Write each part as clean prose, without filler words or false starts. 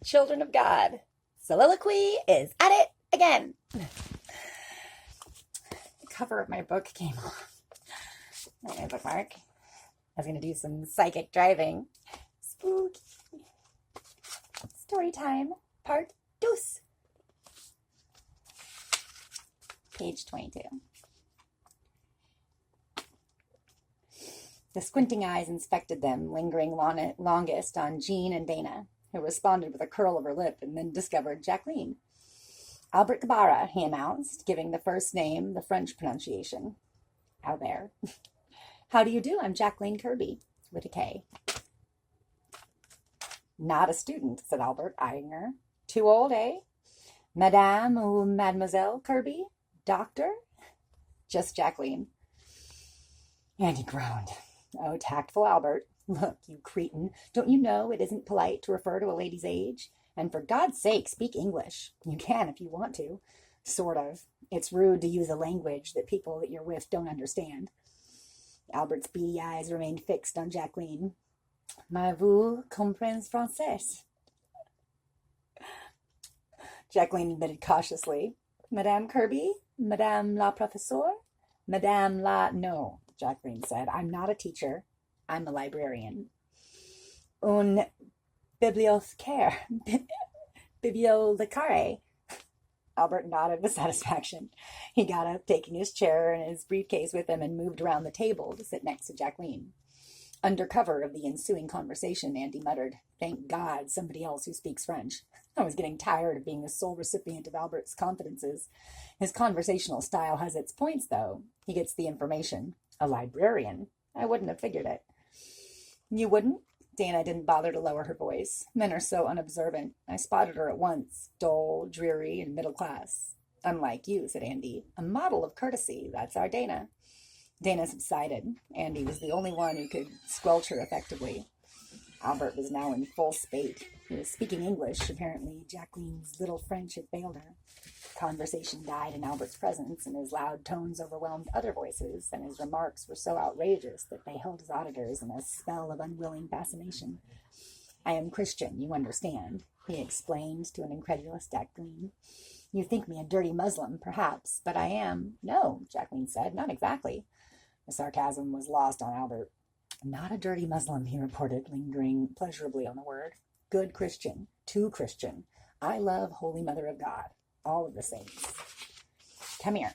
Children of God. Soliloquy is at it again. The cover of my book came off. My bookmark. I was going to do some psychic driving. Spooky. Story time, part 2. Page 22. The squinting eyes inspected them, lingering longest on Jean and Dana, who responded with a curl of her lip and then discovered Jacqueline. Albert Gabarra, he announced, giving the first name the French pronunciation. Albert. How do you do? I'm Jacqueline Kirby, with a K. Not a student, said Albert, eyeing her. Too old, eh? Madame ou Mademoiselle Kirby? Doctor? Just Jacqueline. And he groaned. Oh, tactful Albert. Look, you cretin, don't you know it isn't polite to refer to a lady's age? And for God's sake, speak English. You can if you want to. Sort of. It's rude to use a language that people that you're with don't understand. Albert's beady eyes remained fixed on Jacqueline. Mais vous comprenez français? Jacqueline admitted cautiously. Madame Kirby? Madame la professeure? Madame la... No, Jacqueline said. I'm not a teacher. I'm a librarian. Un bibliothécaire. Bibliothécaire. Albert nodded with satisfaction. He got up, taking his chair and his briefcase with him, and moved around the table to sit next to Jacqueline. Under cover of the ensuing conversation, Andy muttered, Thank God, somebody else who speaks French. I was getting tired of being the sole recipient of Albert's confidences. His conversational style has its points, though. He gets the information. A librarian? I wouldn't have figured it. You wouldn't? Dana didn't bother to lower her voice. Men are so unobservant. I spotted her at once, dull, dreary, and middle class. Unlike you, said Andy. A model of courtesy. That's our Dana. Dana subsided. Andy was the only one who could squelch her effectively. Albert was now in full spate. He was speaking English. Apparently, Jacqueline's little French had failed her. Conversation died in Albert's presence, and his loud tones overwhelmed other voices, and his remarks were so outrageous that they held his auditors in a spell of unwilling fascination. I am Christian, you understand, he explained to an incredulous Jacqueline. You think me a dirty Muslim, perhaps, but I am. No, Jacqueline said, not exactly. The sarcasm was lost on Albert. Not a dirty Muslim, he reported, lingering pleasurably on the word. Good Christian, too Christian. I love Holy Mother of God. All of the saints. Come here.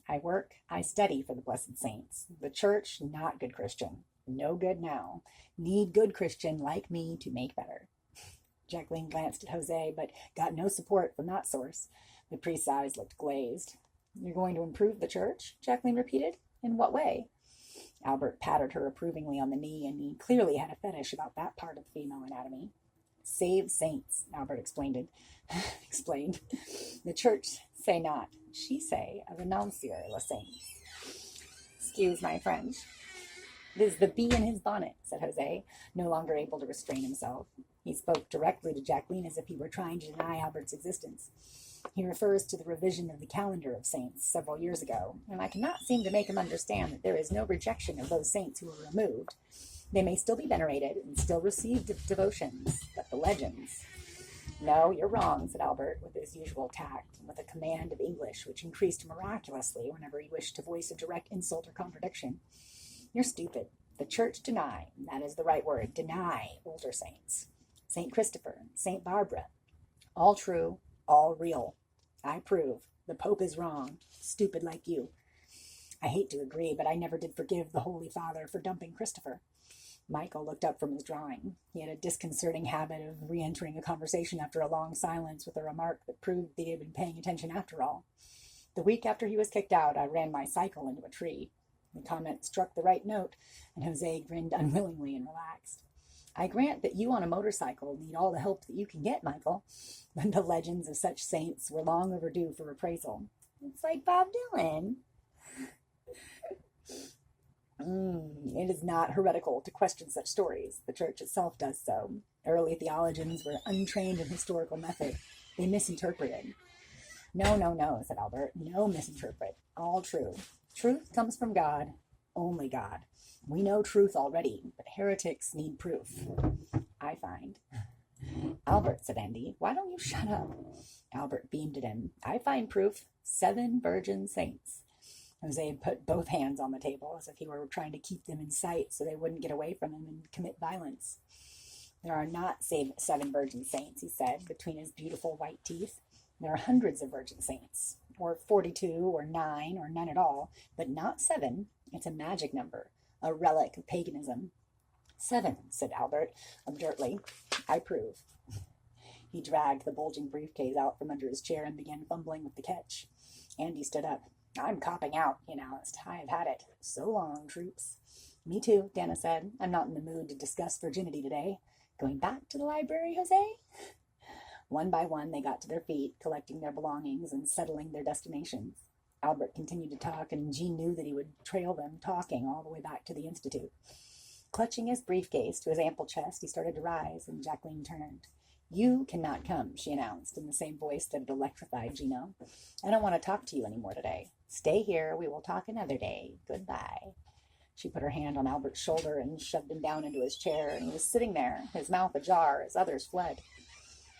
I work, I study for the blessed saints. The church, not good Christian. No good now. Need good Christian like me to make better. Jacqueline glanced at Jose, but got no support from that source. The priest's eyes looked glazed. You're going to improve the church? Jacqueline repeated. In what way? Albert patted her approvingly on the knee, and he clearly had a fetish about that part of the female anatomy. Save saints, Albert explained. The church say not. She say, a renuncier les saints. Excuse my French. It is the bee in his bonnet, said Jose, no longer able to restrain himself. He spoke directly to Jacqueline as if he were trying to deny Albert's existence. He refers to the revision of the calendar of saints several years ago, and I cannot seem to make him understand that there is no rejection of those saints who were removed. They may still be venerated and still receive devotions, but the legends... No, you're wrong, said Albert, with his usual tact, and with a command of English which increased miraculously whenever he wished to voice a direct insult or contradiction. You're stupid. The church deny, that is the right word, deny older saints. St. Christopher, St. Barbara, all true, all real. I prove. The Pope is wrong, stupid like you. I hate to agree, but I never did forgive the Holy Father for dumping Christopher. Michael looked up from his drawing. He had a disconcerting habit of re-entering a conversation after a long silence with a remark that proved that he had been paying attention after all. The week after he was kicked out, I ran my cycle into a tree. The comment struck the right note, and Jose grinned unwillingly and relaxed. I grant that you on a motorcycle need all the help that you can get, Michael, but the legends of such saints were long overdue for reprisal. It's like Bob Dylan. It is not heretical to question such stories. The church itself does so. Early theologians were untrained in historical method. They misinterpreted. No, said Albert. No misinterpret. All true. Truth comes from God, only God. We know truth already, but heretics need proof, I find. Albert, said Andy, why don't you shut up? Albert beamed at him. I find proof. 7 virgin saints. Jose put both hands on the table as if he were trying to keep them in sight so they wouldn't get away from him and commit violence. There are not 7 virgin saints, he said, between his beautiful white teeth. There are hundreds of virgin saints, or 42, or 9, or none at all, but not 7. It's a magic number, a relic of paganism. 7, said Albert, obdurately. I prove. He dragged the bulging briefcase out from under his chair and began fumbling with the catch. Andy stood up. I'm copping out, he announced. I have had it. So long, troops. Me too, Dana said. I'm not in the mood to discuss virginity today. Going back to the library, Jose? One by one, they got to their feet, collecting their belongings and settling their destinations. Albert continued to talk, and Jean knew that he would trail them talking all the way back to the Institute. Clutching his briefcase to his ample chest, he started to rise, and Jacqueline turned. You cannot come, she announced in the same voice that had electrified Gino. I don't want to talk to you anymore today. Stay here. We will talk another day. Goodbye. She put her hand on Albert's shoulder and shoved him down into his chair, and he was sitting there, his mouth ajar, as others fled.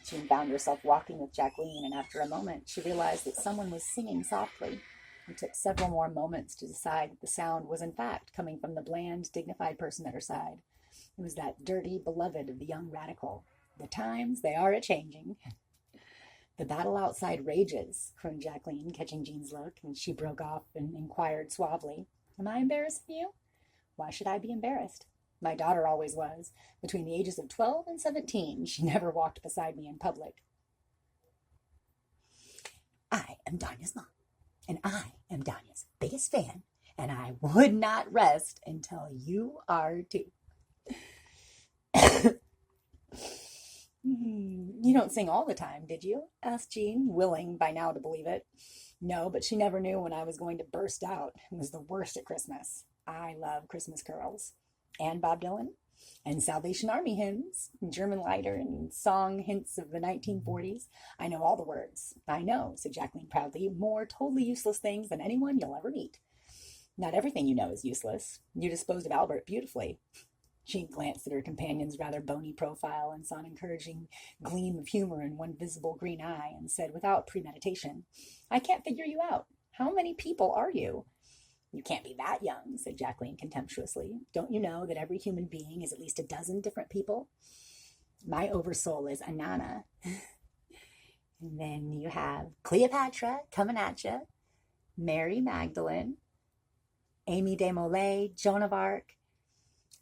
Jean found herself walking with Jacqueline, and after a moment, she realized that someone was singing softly. It took several more moments to decide that the sound was in fact coming from the bland, dignified person at her side. It was that dirty beloved of the young radical. The times, they are a-changing. The battle outside rages, crooned Jacqueline, catching Jean's look, and she broke off and inquired suavely, Am I embarrassing you? Why should I be embarrassed? My daughter always was. Between the ages of 12 and 17, she never walked beside me in public. I am Danya's mom, and I am Danya's biggest fan, and I would not rest until you are too. You don't sing all the time, did you? Asked Jean, willing by now to believe it. No, but she never knew when I was going to burst out. It was the worst at Christmas. I love Christmas carols. And Bob Dylan. And Salvation Army hymns. German lieder and song hints of the 1940s. I know all the words. I know, said Jacqueline proudly, more totally useless things than anyone you'll ever meet. Not everything you know is useless. You disposed of Albert beautifully. She glanced at her companion's rather bony profile and saw an encouraging gleam of humor in one visible green eye and said without premeditation, I can't figure you out. How many people are you? You can't be that young, said Jacqueline contemptuously. Don't you know that every human being is at least a dozen different people? My oversoul is Anana. And then you have Cleopatra coming at you, Mary Magdalene, Amy de Molay, Joan of Arc.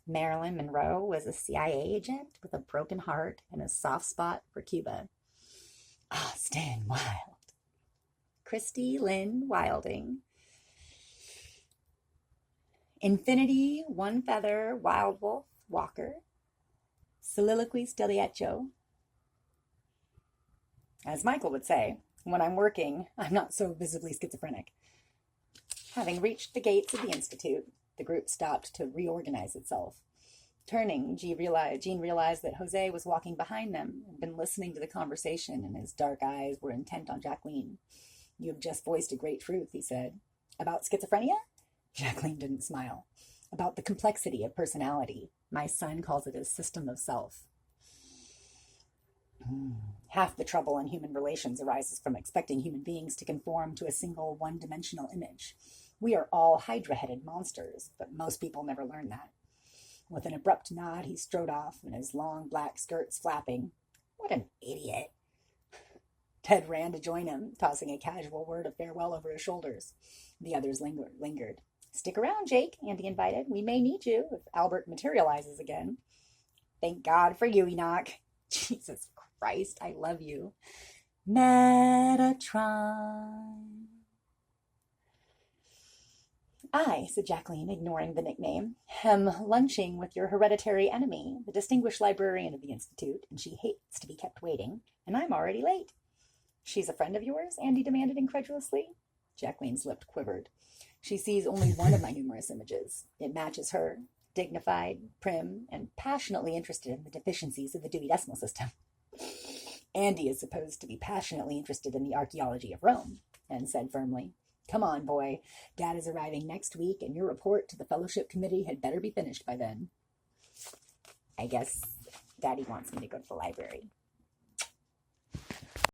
Marilyn Monroe was a CIA agent with a broken heart and a soft spot for Cuba. Austin Wilde. Christy Lynn Wilding. Infinity, One Feather, Wild Wolf, Walker. Soliloquies Delietto. As Michael would say, when I'm working, I'm not so visibly schizophrenic. Having reached the gates of the Institute, the group stopped to reorganize itself. Turning, Jean realized that Jose was walking behind them and been listening to the conversation, and his dark eyes were intent on Jacqueline. You have just voiced a great truth, he said. About schizophrenia? Jacqueline didn't smile. About the complexity of personality. My son calls it a system of self. Half the trouble in human relations arises from expecting human beings to conform to a single one-dimensional image. We are all hydra-headed monsters, but most people never learn that. With an abrupt nod, he strode off, and his long black skirts flapping. What an idiot. Ted ran to join him, tossing a casual word of farewell over his shoulders. The others lingered. Stick around, Jake, Andy invited. We may need you if Albert materializes again. Thank God for you, Enoch. Jesus Christ, I love you. Metatron. I, said Jacqueline, ignoring the nickname, am lunching with your hereditary enemy, the distinguished librarian of the Institute, and she hates to be kept waiting, and I'm already late. She's a friend of yours? Andy demanded incredulously. Jacqueline's lip quivered. She sees only one of my numerous images. It matches her, dignified, prim, and passionately interested in the deficiencies of the Dewey Decimal System. Andy is supposed to be passionately interested in the archaeology of Rome, and said firmly, Come on, boy. Dad is arriving next week, and your report to the fellowship committee had better be finished by then. I guess Daddy wants me to go to the library.